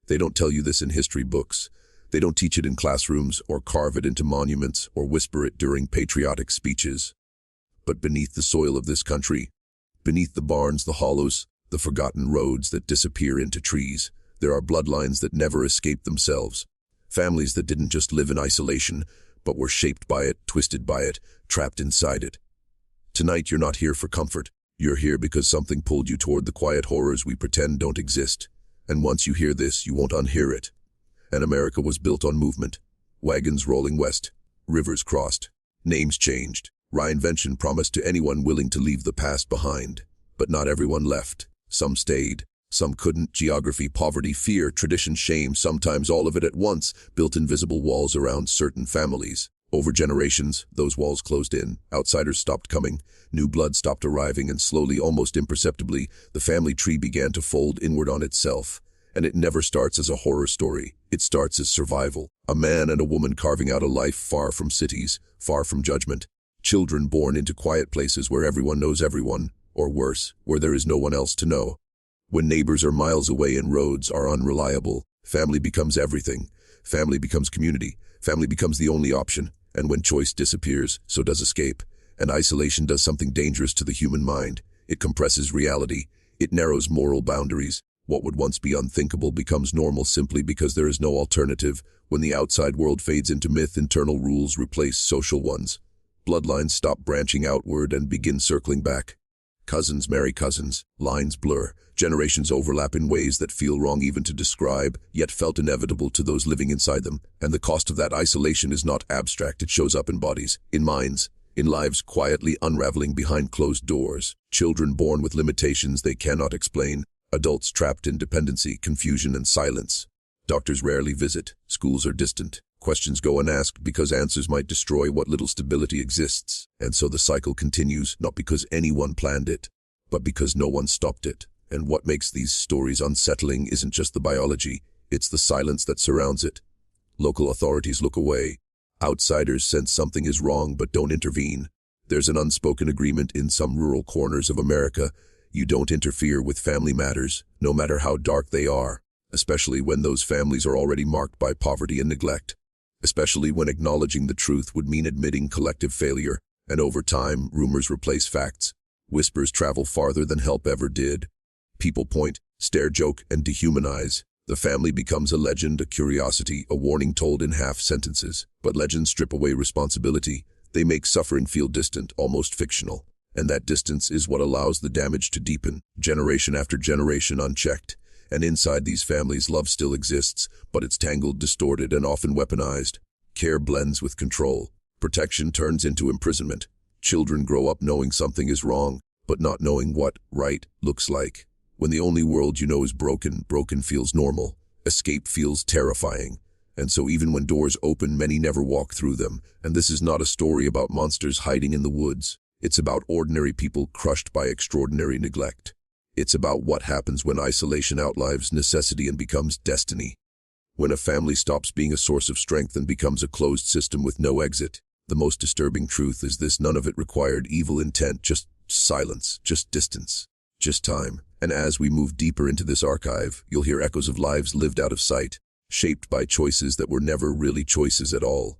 They don't tell you this in history books. They don't teach it in classrooms or carve it into monuments or whisper it during patriotic speeches. But beneath the soil of this country, beneath the barns, the hollows, the forgotten roads that disappear into trees, there are bloodlines that never escape themselves. Families that didn't just live in isolation, but were shaped by it, twisted by it, trapped inside it. Tonight you're not here for comfort. You're here because something pulled you toward the quiet horrors we pretend don't exist. And once you hear this, you won't unhear it. And America was built on movement. Wagons rolling west, rivers crossed, names changed. Reinvention promised to anyone willing to leave the past behind. But not everyone left. Some stayed. Some couldn't. Geography, poverty, fear, tradition, shame, sometimes all of it at once, built invisible walls around certain families. Over generations, those walls closed in. Outsiders stopped coming. New blood stopped arriving, and slowly, almost imperceptibly, the family tree began to fold inward on itself. And it never starts as a horror story. It starts as survival. A man and a woman carving out a life far from cities, far from judgment. Children born into quiet places where everyone knows everyone, or worse, where there is no one else to know. When neighbors are miles away and roads are unreliable, family becomes everything. Family becomes community. Family becomes the only option. And when choice disappears, so does escape. And isolation does something dangerous to the human mind. It compresses reality. It narrows moral boundaries. What would once be unthinkable becomes normal simply because there is no alternative. When the outside world fades into myth, internal rules replace social ones. Bloodlines stop branching outward and begin circling back. Cousins marry cousins, lines blur, generations overlap in ways that feel wrong even to describe, yet felt inevitable to those living inside them. And the cost of that isolation is not abstract, it shows up in bodies, in minds, in lives quietly unraveling behind closed doors. Children born with limitations they cannot explain, adults trapped in dependency, confusion, and silence. Doctors rarely visit, schools are distant. Questions go unasked because answers might destroy what little stability exists. And so the cycle continues, not because anyone planned it, but because no one stopped it. And what makes these stories unsettling isn't just the biology, it's the silence that surrounds it. Local authorities look away. Outsiders sense something is wrong but don't intervene. There's an unspoken agreement in some rural corners of America. You don't interfere with family matters, no matter how dark they are, especially when those families are already marked by poverty and neglect. Especially when acknowledging the truth would mean admitting collective failure, and over time, rumors replace facts. Whispers travel farther than help ever did. People point, stare, joke, and dehumanize. The family becomes a legend, a curiosity, a warning told in half sentences. But legends strip away responsibility. They make suffering feel distant, almost fictional. And that distance is what allows the damage to deepen, generation after generation unchecked. And inside these families, love still exists, but it's tangled, distorted, and often weaponized. Care blends with control. Protection turns into imprisonment. Children grow up knowing something is wrong, but not knowing what right looks like. When the only world you know is broken, broken feels normal. Escape feels terrifying. And so even when doors open, many never walk through them. And this is not a story about monsters hiding in the woods. It's about ordinary people crushed by extraordinary neglect. It's about what happens when isolation outlives necessity and becomes destiny. When a family stops being a source of strength and becomes a closed system with no exit. The most disturbing truth is this: none of it required evil intent, just silence, just distance, just time. And as we move deeper into this archive, you'll hear echoes of lives lived out of sight, shaped by choices that were never really choices at all.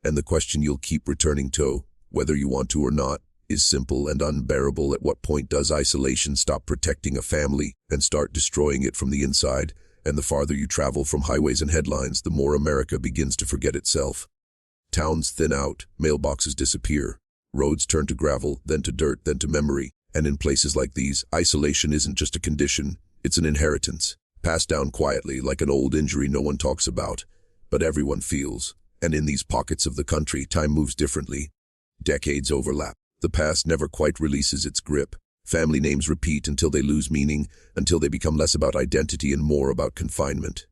And the question you'll keep returning to, whether you want to or not, is simple and unbearable. At what point does isolation stop protecting a family and start destroying it from the inside? And the farther you travel from highways and headlines, the more America begins to forget itself. Towns thin out, mailboxes disappear, roads turn to gravel, then to dirt, then to memory. And in places like these, isolation isn't just a condition, it's an inheritance, passed down quietly like an old injury no one talks about, but everyone feels. And in these pockets of the country, time moves differently. Decades overlap. The past never quite releases its grip. Family names repeat until they lose meaning, until they become less about identity and more about confinement.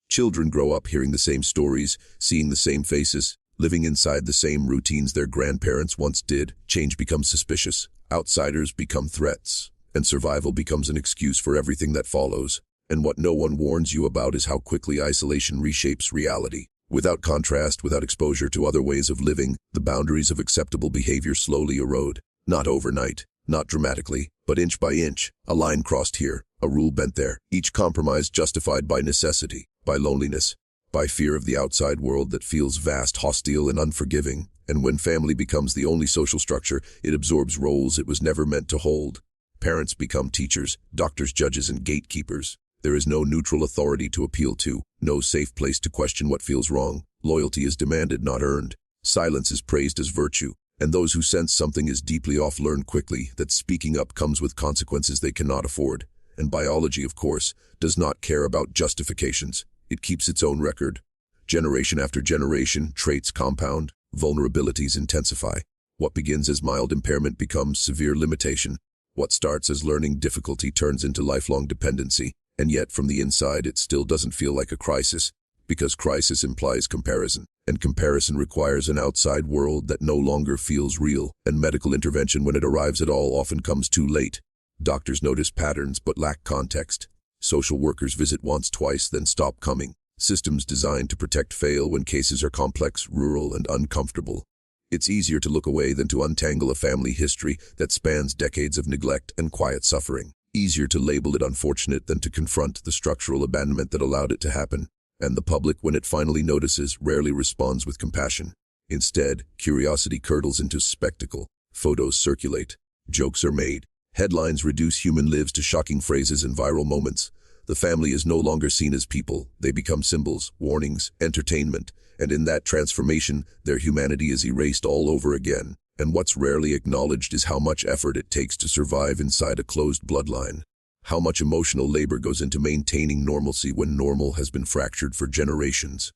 Children grow up hearing the same stories, seeing the same faces, living inside the same routines their grandparents once did. Change becomes suspicious. Outsiders become threats, and survival becomes an excuse for everything that follows. And what no one warns you about is how quickly isolation reshapes reality. Without contrast, without exposure to other ways of living, the boundaries of acceptable behavior slowly erode. Not overnight, not dramatically, but inch by inch. A line crossed here, a rule bent there, each compromise justified by necessity. by loneliness, by fear of the outside world that feels vast, hostile, and unforgiving. And when family becomes the only social structure, it absorbs roles it was never meant to hold. Parents become teachers, doctors, judges, and gatekeepers. There is no neutral authority to appeal to, no safe place to question what feels wrong. Loyalty is demanded, not earned. Silence is praised as virtue, and those who sense something is deeply off learn quickly that speaking up comes with consequences they cannot afford. And biology, of course, does not care about justifications. It keeps its own record. Generation after generation, traits compound, vulnerabilities intensify. What begins as mild impairment becomes severe limitation. What starts as learning difficulty turns into lifelong dependency. And yet, from the inside, it still doesn't feel like a crisis, because crisis implies comparison, and comparison requires an outside world that no longer feels real, and medical intervention, when it arrives at all, often comes too late. Doctors notice patterns but lack context. Social workers visit once, twice, then stop coming. Systems designed to protect fail when cases are complex, rural, and uncomfortable. It's easier to look away than to untangle a family history that spans decades of neglect and quiet suffering. Easier to label it unfortunate than to confront the structural abandonment that allowed it to happen. And the public, when it finally notices, rarely responds with compassion. Instead, curiosity curdles into spectacle. Photos circulate. Jokes are made. Headlines reduce human lives to shocking phrases and viral moments. The family is no longer seen as people. They become symbols, warnings, entertainment. And in that transformation, their humanity is erased all over again. And what's rarely acknowledged is how much effort it takes to survive inside a closed bloodline. How much emotional labor goes into maintaining normalcy when normal has been fractured for generations.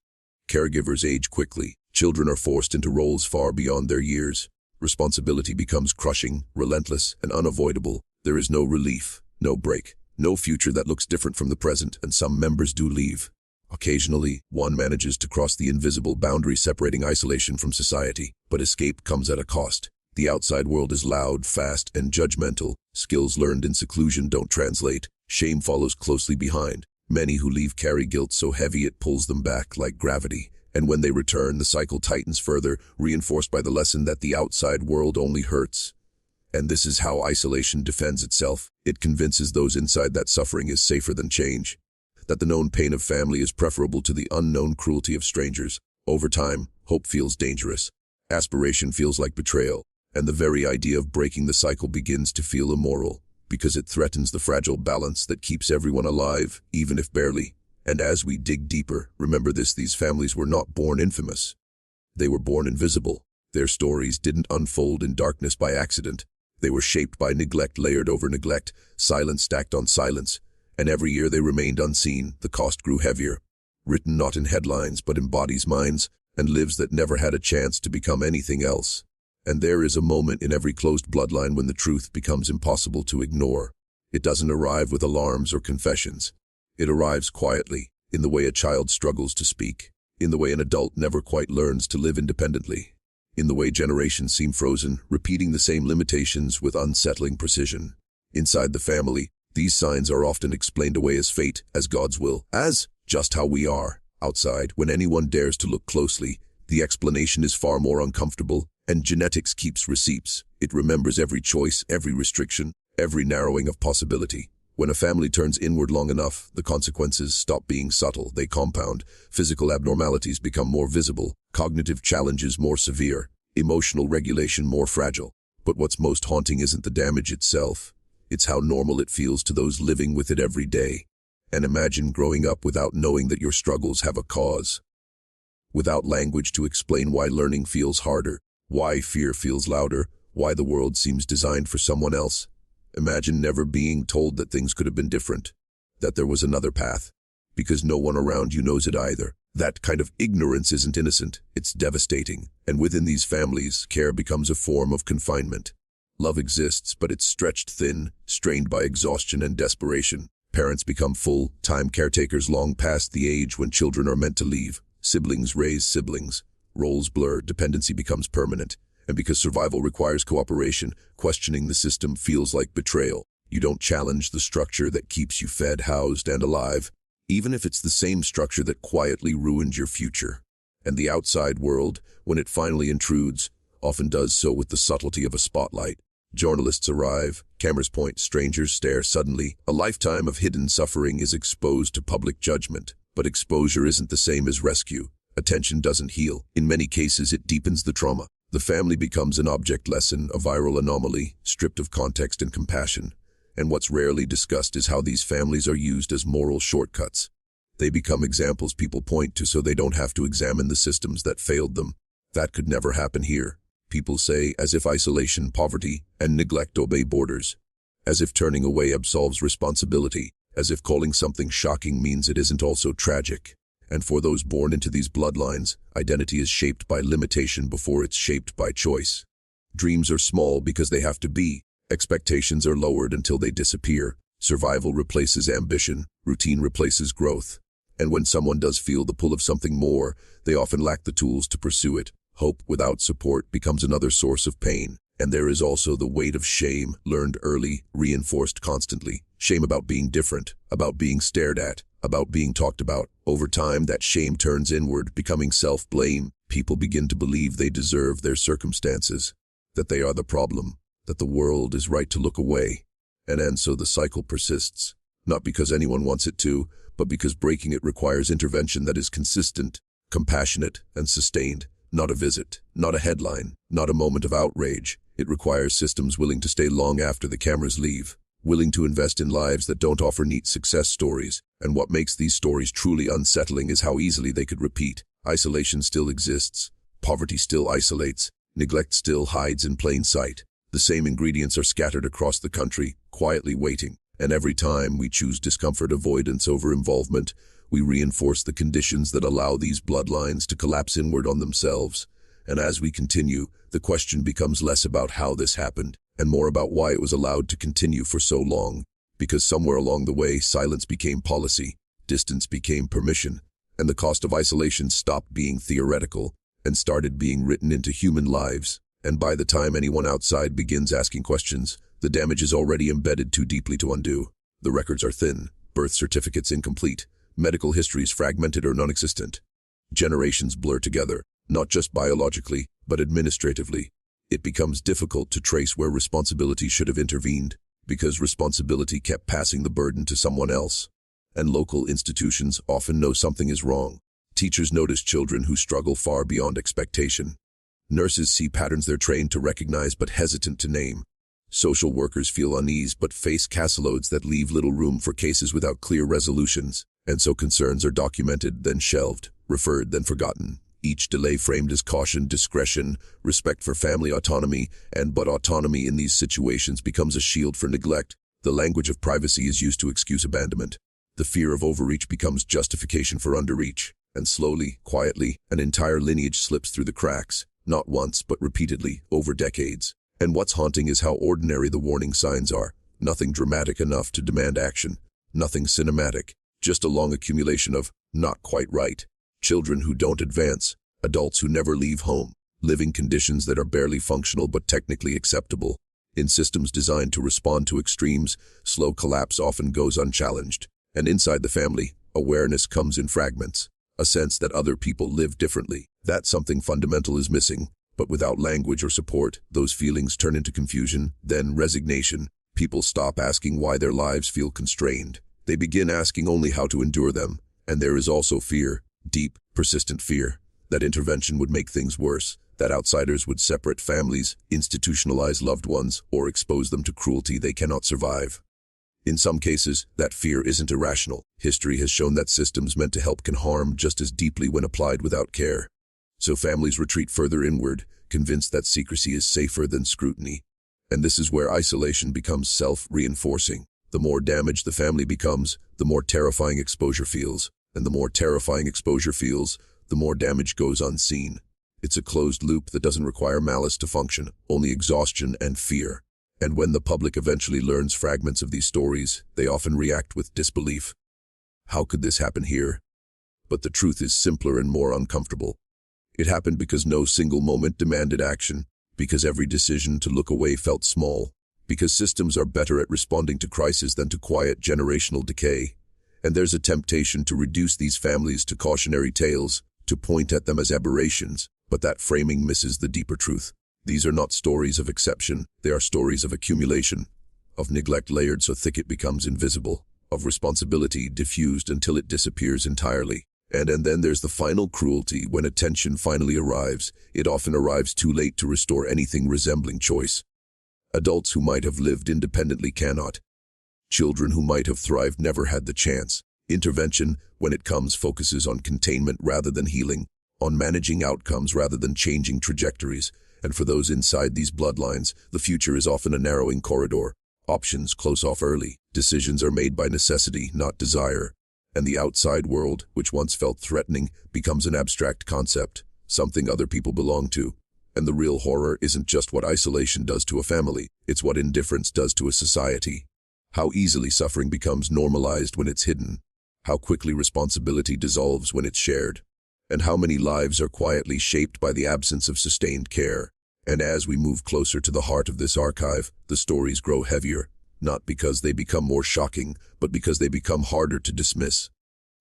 Caregivers age quickly. Children are forced into roles far beyond their years. Responsibility becomes crushing, relentless, and unavoidable. There is no relief, no break, no future that looks different from the present, and some members do leave. Occasionally, one manages to cross the invisible boundary separating isolation from society, but escape comes at a cost. The outside world is loud, fast, and judgmental. Skills learned in seclusion don't translate. Shame follows closely behind. Many who leave carry guilt so heavy it pulls them back like gravity. And when they return, the cycle tightens further, reinforced by the lesson that the outside world only hurts. And this is how isolation defends itself. It convinces those inside that suffering is safer than change, that the known pain of family is preferable to the unknown cruelty of strangers. Over time, hope feels dangerous. Aspiration feels like betrayal. And the very idea of breaking the cycle begins to feel immoral, because it threatens the fragile balance that keeps everyone alive, even if barely. And as we dig deeper, remember this: these families were not born infamous. They were born invisible. Their stories didn't unfold in darkness by accident. They were shaped by neglect layered over neglect, silence stacked on silence. And every year they remained unseen, the cost grew heavier. Written not in headlines, but in bodies, minds, and lives that never had a chance to become anything else. And there is a moment in every closed bloodline when the truth becomes impossible to ignore. It doesn't arrive with alarms or confessions. It arrives quietly, in the way a child struggles to speak, in the way an adult never quite learns to live independently, in the way generations seem frozen, repeating the same limitations with unsettling precision. Inside the family, these signs are often explained away as fate, as God's will, as just how we are. Outside, when anyone dares to look closely, the explanation is far more uncomfortable. And genetics keeps receipts. It remembers every choice, every restriction, every narrowing of possibility. When a family turns inward long enough, the consequences stop being subtle. They compound. Physical abnormalities become more visible, cognitive challenges more severe, emotional regulation more fragile. But what's most haunting isn't the damage itself. It's how normal it feels to those living with it every day. And imagine growing up without knowing that your struggles have a cause. Without language to explain why learning feels harder, why fear feels louder, why the world seems designed for someone else. Imagine never being told that things could have been different, that there was another path, because no one around you knows it either. That kind of ignorance isn't innocent, it's devastating. And within these families, care becomes a form of confinement. Love exists, but it's stretched thin, strained by exhaustion and desperation. Parents become full-time caretakers long past the age when children are meant to leave. Siblings raise siblings. Roles blur, dependency becomes permanent, and because survival requires cooperation, questioning the system feels like betrayal. You don't challenge the structure that keeps you fed, housed, and alive, even if it's the same structure that quietly ruined your future. And the outside world, when it finally intrudes, often does so with the subtlety of a spotlight. Journalists arrive, cameras point, strangers stare. Suddenly, a lifetime of hidden suffering is exposed to public judgment. But exposure isn't the same as rescue. Attention doesn't heal. In many cases, it deepens the trauma. The family becomes an object lesson, a viral anomaly, stripped of context and compassion. And what's rarely discussed is how these families are used as moral shortcuts. They become examples people point to so they don't have to examine the systems that failed them. That could never happen here. People say, as if isolation, poverty, and neglect obey borders. As if turning away absolves responsibility. As if calling something shocking means it isn't also tragic. And for those born into these bloodlines, identity is shaped by limitation before it's shaped by choice. Dreams are small because they have to be. Expectations are lowered until they disappear. Survival replaces ambition. Routine replaces growth. And when someone does feel the pull of something more, they often lack the tools to pursue it. Hope without support becomes another source of pain. And there is also the weight of shame, learned early, reinforced constantly. Shame about being different, about being stared at, about being talked about. Over time, that shame turns inward, becoming self-blame. People begin to believe they deserve their circumstances, that they are the problem, that the world is right to look away. And so the cycle persists, not because anyone wants it to, but because breaking it requires intervention that is consistent, compassionate, and sustained. Not a visit, not a headline, not a moment of outrage. It requires systems willing to stay long after the cameras leave, willing to invest in lives that don't offer neat success stories. And what makes these stories truly unsettling is how easily they could repeat. Isolation still exists. Poverty still isolates. Neglect still hides in plain sight. The same ingredients are scattered across the country, quietly waiting. And every time we choose discomfort avoidance over involvement, we reinforce the conditions that allow these bloodlines to collapse inward on themselves. And as we continue, the question becomes less about how this happened, and more about why it was allowed to continue for so long. Because somewhere along the way, silence became policy, distance became permission, and the cost of isolation stopped being theoretical and started being written into human lives. And by the time anyone outside begins asking questions, the damage is already embedded too deeply to undo. The records are thin, birth certificates incomplete, medical histories fragmented or non-existent. Generations blur together, not just biologically, but administratively. It becomes difficult to trace where responsibility should have intervened, because responsibility kept passing the burden to someone else. And local institutions often know something is wrong. Teachers notice children who struggle far beyond expectation. Nurses see patterns they're trained to recognize but hesitant to name. Social workers feel unease but face caseloads that leave little room for cases without clear resolutions. And so concerns are documented, then shelved, referred, then forgotten. Each delay framed as caution, discretion, respect for family autonomy, but autonomy in these situations becomes a shield for neglect. The language of privacy is used to excuse abandonment. The fear of overreach becomes justification for underreach. And slowly, quietly, an entire lineage slips through the cracks, not once but repeatedly, over decades. And what's haunting is how ordinary the warning signs are. Nothing dramatic enough to demand action. Nothing cinematic. Just a long accumulation of not quite right. Children who don't advance, adults who never leave home, living conditions that are barely functional but technically acceptable. In systems designed to respond to extremes, slow collapse often goes unchallenged. And inside the family, awareness comes in fragments, a sense that other people live differently, that something fundamental is missing. But without language or support, those feelings turn into confusion, then resignation. People stop asking why their lives feel constrained. They begin asking only how to endure them. And there is also fear, deep, persistent fear, that intervention would make things worse, that outsiders would separate families, institutionalize loved ones, or expose them to cruelty they cannot survive. In some cases, that fear isn't irrational. History has shown that systems meant to help can harm just as deeply when applied without care. So families retreat further inward, convinced that secrecy is safer than scrutiny. And this is where isolation becomes self-reinforcing. The more damaged the family becomes, the more terrifying exposure feels. And the more terrifying exposure feels, the more damage goes unseen. It's a closed loop that doesn't require malice to function, only exhaustion and fear. And when the public eventually learns fragments of these stories, they often react with disbelief. How could this happen here? But the truth is simpler and more uncomfortable. It happened because no single moment demanded action, because every decision to look away felt small, because systems are better at responding to crisis than to quiet generational decay. And there's a temptation to reduce these families to cautionary tales, to point at them as aberrations, but that framing misses the deeper truth. These are not stories of exception, they are stories of accumulation, of neglect layered so thick it becomes invisible, of responsibility diffused until it disappears entirely. And then there's the final cruelty. When attention finally arrives, it often arrives too late to restore anything resembling choice. Adults who might have lived independently cannot. Children who might have thrived never had the chance. Intervention, when it comes, focuses on containment rather than healing, on managing outcomes rather than changing trajectories. And for those inside these bloodlines, the future is often a narrowing corridor. Options close off early. Decisions are made by necessity, not desire. And the outside world, which once felt threatening, becomes an abstract concept, something other people belong to. And the real horror isn't just what isolation does to a family, it's what indifference does to a society. How easily suffering becomes normalized when it's hidden. How quickly responsibility dissolves when it's shared. And how many lives are quietly shaped by the absence of sustained care. And as we move closer to the heart of this archive, the stories grow heavier, not because they become more shocking, but because they become harder to dismiss.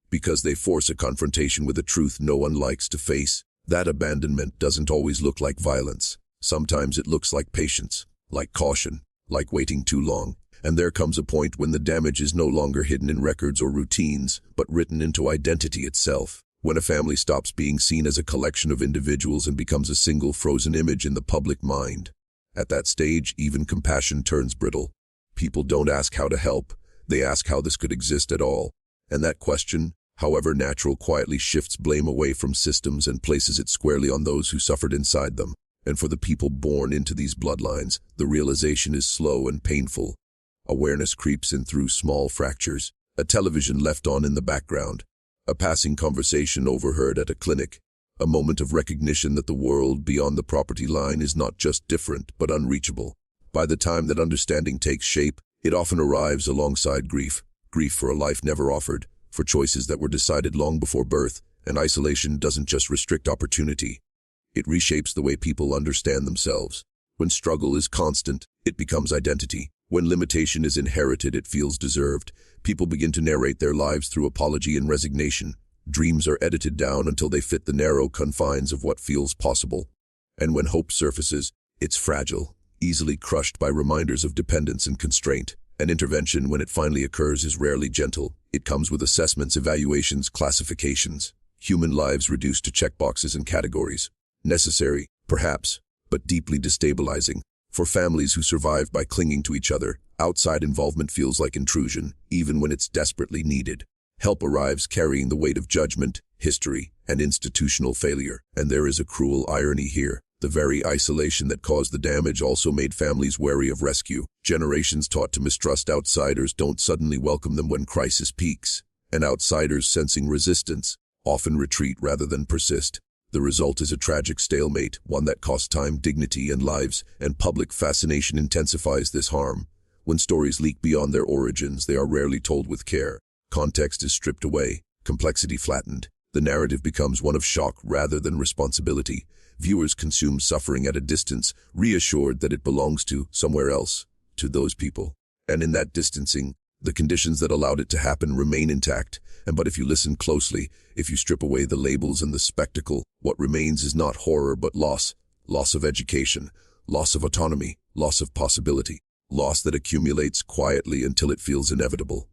Because they force a confrontation with a truth no one likes to face. That abandonment doesn't always look like violence. Sometimes it looks like patience, like caution, like waiting too long. And there comes a point when the damage is no longer hidden in records or routines, but written into identity itself. When a family stops being seen as a collection of individuals and becomes a single frozen image in the public mind. At that stage, even compassion turns brittle. People don't ask how to help, they ask how this could exist at all. And that question, however natural, quietly shifts blame away from systems and places it squarely on those who suffered inside them. And for the people born into these bloodlines, the realization is slow and painful. Awareness creeps in through small fractures, a television left on in the background, a passing conversation overheard at a clinic, a moment of recognition that the world beyond the property line is not just different but unreachable. By the time that understanding takes shape, it often arrives alongside grief for a life never offered, for choices that were decided long before birth. And isolation doesn't just restrict opportunity, it reshapes the way people understand themselves. When struggle is constant, it becomes identity. When limitation is inherited, it feels deserved. People begin to narrate their lives through apology and resignation. Dreams are edited down until they fit the narrow confines of what feels possible. And when hope surfaces, it's fragile, easily crushed by reminders of dependence and constraint. An intervention, when it finally occurs, is rarely gentle. It comes with assessments, evaluations, classifications. Human lives reduced to checkboxes and categories. Necessary, perhaps, but deeply destabilizing. For families who survive by clinging to each other, outside involvement feels like intrusion, even when it's desperately needed. Help arrives carrying the weight of judgment, history, and institutional failure. And there is a cruel irony here. The very isolation that caused the damage also made families wary of rescue. Generations taught to mistrust outsiders don't suddenly welcome them when crisis peaks. And outsiders, sensing resistance, often retreat rather than persist. The result is a tragic stalemate, one that costs time, dignity, and lives, and public fascination intensifies this harm. When stories leak beyond their origins, they are rarely told with care. Context is stripped away, complexity flattened. The narrative becomes one of shock rather than responsibility. Viewers consume suffering at a distance, reassured that it belongs to somewhere else, to those people. And in that distancing, the conditions that allowed it to happen remain intact. But if you listen closely, if you strip away the labels and the spectacle, what remains is not horror but loss. Loss of education, loss of autonomy, loss of possibility. Loss that accumulates quietly until it feels inevitable.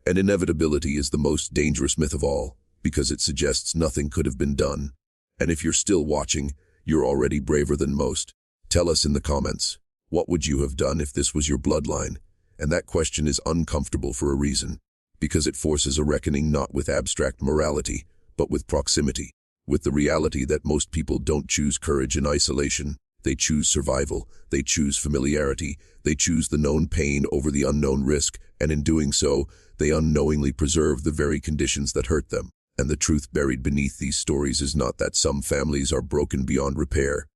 And inevitability is the most dangerous myth of all, because it suggests nothing could have been done. And if you're still watching, you're already braver than most. Tell us in the comments, what would you have done if this was your bloodline? And that question is uncomfortable for a reason, because it forces a reckoning not with abstract morality, but with proximity, with the reality that most people don't choose courage in isolation. They choose survival, they choose familiarity, they choose the known pain over the unknown risk, and in doing so, they unknowingly preserve the very conditions that hurt them. And the truth buried beneath these stories is not that some families are broken beyond repair.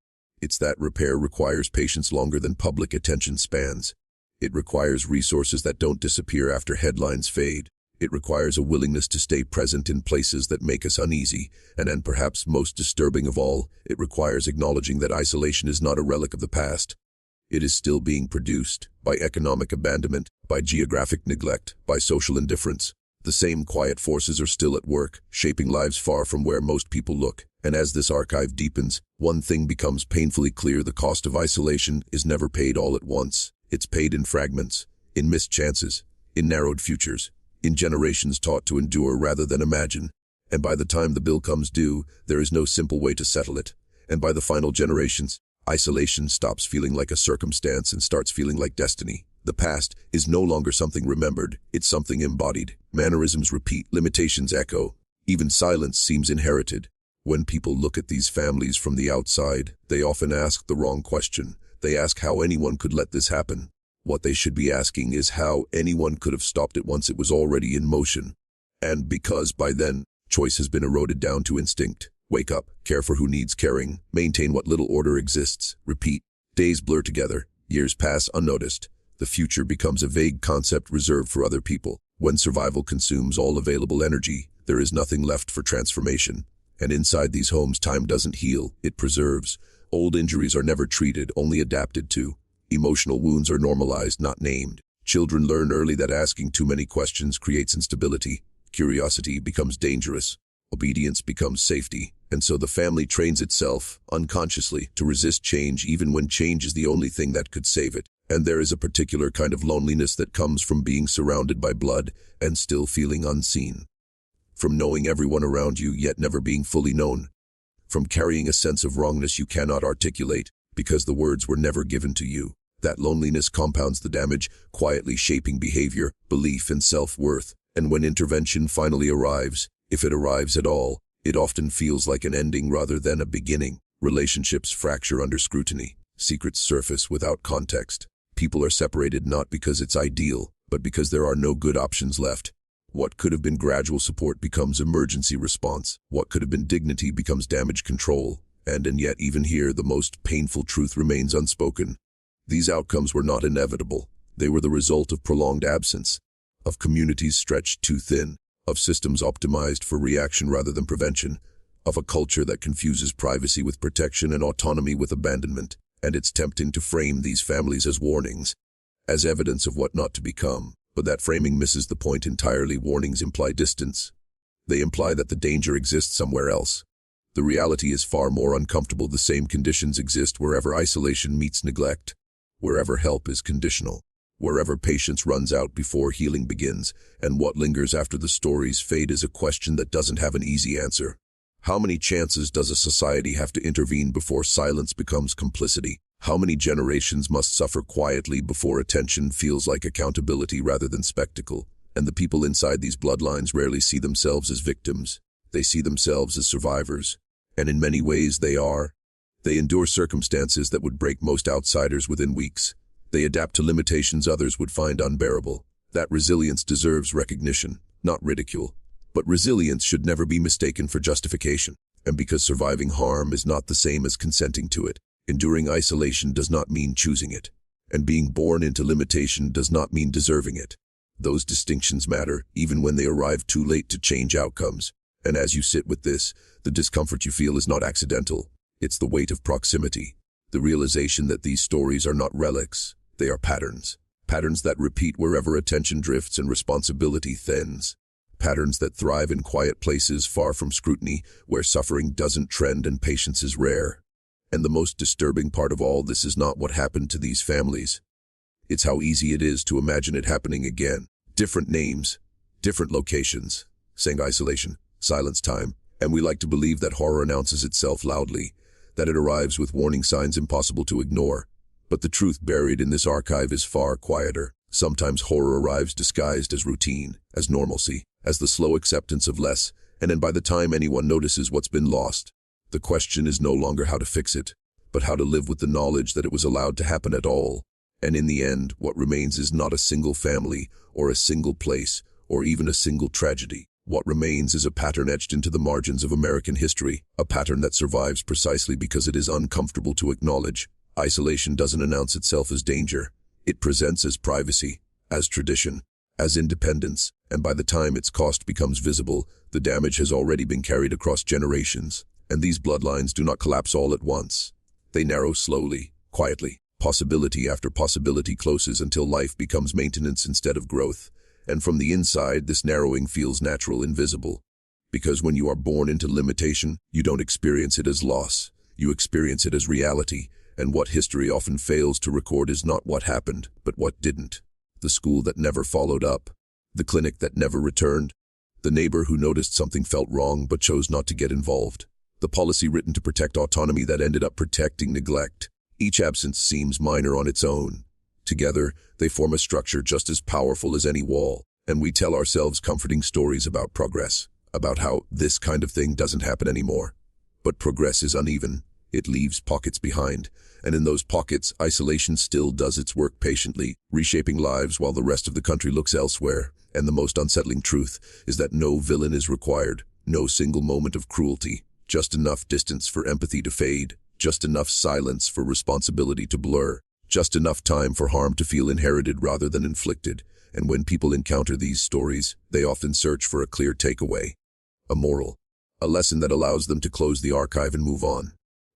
It's that repair requires patience longer than public attention spans. It requires resources that don't disappear after headlines fade. It requires a willingness to stay present in places that make us uneasy. And perhaps most disturbing of all, it requires acknowledging that isolation is not a relic of the past. It is still being produced by economic abandonment, by geographic neglect, by social indifference. The same quiet forces are still at work, shaping lives far from where most people look. And as this archive deepens, one thing becomes painfully clear: the cost of isolation is never paid all at once. It's paid in fragments, in missed chances, in narrowed futures, in generations taught to endure rather than imagine. And by the time the bill comes due, there is no simple way to settle it. And by the final generations, isolation stops feeling like a circumstance and starts feeling like destiny. The past is no longer something remembered, it's something embodied. Mannerisms repeat, limitations echo. Even silence seems inherited. When people look at these families from the outside, they often ask the wrong question. They ask how anyone could let this happen. What they should be asking is how anyone could have stopped it once it was already in motion. And because by then, choice has been eroded down to instinct. Wake up, care for who needs caring, maintain what little order exists, repeat. Days blur together, years pass unnoticed. The future becomes a vague concept reserved for other people. When survival consumes all available energy, there is nothing left for transformation. And inside these homes, time doesn't heal, it preserves. Old injuries are never treated, only adapted to. Emotional wounds are normalized, not named. Children learn early that asking too many questions creates instability. Curiosity becomes dangerous. Obedience becomes safety. And so the family trains itself, unconsciously, to resist change even when change is the only thing that could save it. And there is a particular kind of loneliness that comes from being surrounded by blood and still feeling unseen. From knowing everyone around you yet never being fully known. From carrying a sense of wrongness you cannot articulate because the words were never given to you. That loneliness compounds the damage, quietly shaping behavior, belief, and self-worth. And when intervention finally arrives, if it arrives at all, it often feels like an ending rather than a beginning. Relationships fracture under scrutiny. Secrets surface without context. People are separated not because it's ideal, but because there are no good options left. What could have been gradual support becomes emergency response. What could have been dignity becomes damage control. And yet even here, the most painful truth remains unspoken. These outcomes were not inevitable. They were the result of prolonged absence, of communities stretched too thin, of systems optimized for reaction rather than prevention, of a culture that confuses privacy with protection and autonomy with abandonment. And it's tempting to frame these families as warnings, as evidence of what not to become. But that framing misses the point entirely. Warnings imply distance. They imply that the danger exists somewhere else. The reality is far more uncomfortable. The same conditions exist wherever isolation meets neglect, wherever help is conditional, wherever patience runs out before healing begins, and what lingers after the stories fade is a question that doesn't have an easy answer. How many chances does a society have to intervene before silence becomes complicity? How many generations must suffer quietly before attention feels like accountability rather than spectacle? And the people inside these bloodlines rarely see themselves as victims. They see themselves as survivors. And in many ways they are. They endure circumstances that would break most outsiders within weeks. They adapt to limitations others would find unbearable. That resilience deserves recognition, not ridicule. But resilience should never be mistaken for justification. And because surviving harm is not the same as consenting to it, enduring isolation does not mean choosing it. And being born into limitation does not mean deserving it. Those distinctions matter, even when they arrive too late to change outcomes. And as you sit with this, the discomfort you feel is not accidental. It's the weight of proximity. The realization that these stories are not relics. They are patterns. Patterns that repeat wherever attention drifts and responsibility thins. Patterns that thrive in quiet places far from scrutiny, where suffering doesn't trend and patience is rare. And the most disturbing part of all this is not what happened to these families. It's how easy it is to imagine it happening again. Different names, different locations, saying isolation, silence time, and we like to believe that horror announces itself loudly, that it arrives with warning signs impossible to ignore. But the truth buried in this archive is far quieter. Sometimes horror arrives disguised as routine, as normalcy, as the slow acceptance of less, and then by the time anyone notices what's been lost, the question is no longer how to fix it, but how to live with the knowledge that it was allowed to happen at all. And in the end, what remains is not a single family, or a single place, or even a single tragedy. What remains is a pattern etched into the margins of American history, a pattern that survives precisely because it is uncomfortable to acknowledge. Isolation doesn't announce itself as danger. It presents as privacy, as tradition, as independence, and by the time its cost becomes visible, the damage has already been carried across generations. And these bloodlines do not collapse all at once. They narrow slowly, quietly. Possibility after possibility closes until life becomes maintenance instead of growth. And from the inside, this narrowing feels natural, invisible. Because when you are born into limitation, you don't experience it as loss. You experience it as reality. And what history often fails to record is not what happened, but what didn't. The school that never followed up. The clinic that never returned. The neighbor who noticed something felt wrong but chose not to get involved. The policy written to protect autonomy that ended up protecting neglect. Each absence seems minor on its own. Together, they form a structure just as powerful as any wall, and we tell ourselves comforting stories about progress, about how this kind of thing doesn't happen anymore. But progress is uneven. It leaves pockets behind, and in those pockets, isolation still does its work patiently, reshaping lives while the rest of the country looks elsewhere. And the most unsettling truth is that no villain is required, no single moment of cruelty, just enough distance for empathy to fade, just enough silence for responsibility to blur, just enough time for harm to feel inherited rather than inflicted. And when people encounter these stories, they often search for a clear takeaway, a moral, a lesson that allows them to close the archive and move on.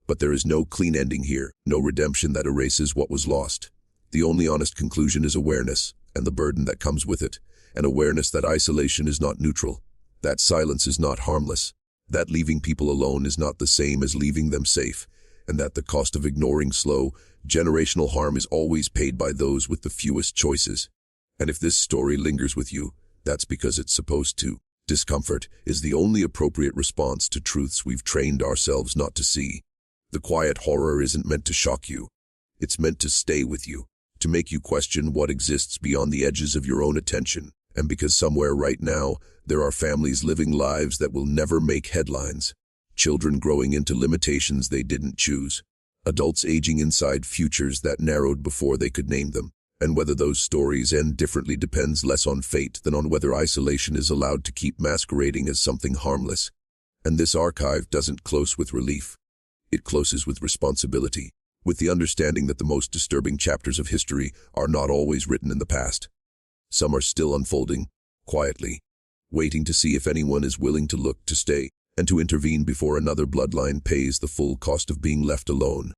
But there is no clean ending here, no redemption that erases what was lost. The only honest conclusion is awareness, and the burden that comes with it, an awareness that isolation is not neutral, that silence is not harmless, that leaving people alone is not the same as leaving them safe, and that the cost of ignoring slow, generational harm is always paid by those with the fewest choices. And if this story lingers with you, that's because it's supposed to. Discomfort is the only appropriate response to truths we've trained ourselves not to see. The quiet horror isn't meant to shock you. It's meant to stay with you, to make you question what exists beyond the edges of your own attention. And because somewhere right now, there are families living lives that will never make headlines. Children growing into limitations they didn't choose. Adults aging inside futures that narrowed before they could name them. And whether those stories end differently depends less on fate than on whether isolation is allowed to keep masquerading as something harmless. And this archive doesn't close with relief. It closes with responsibility, with the understanding that the most disturbing chapters of history are not always written in the past. Some are still unfolding, quietly, waiting to see if anyone is willing to look, to stay, and to intervene before another bloodline pays the full cost of being left alone.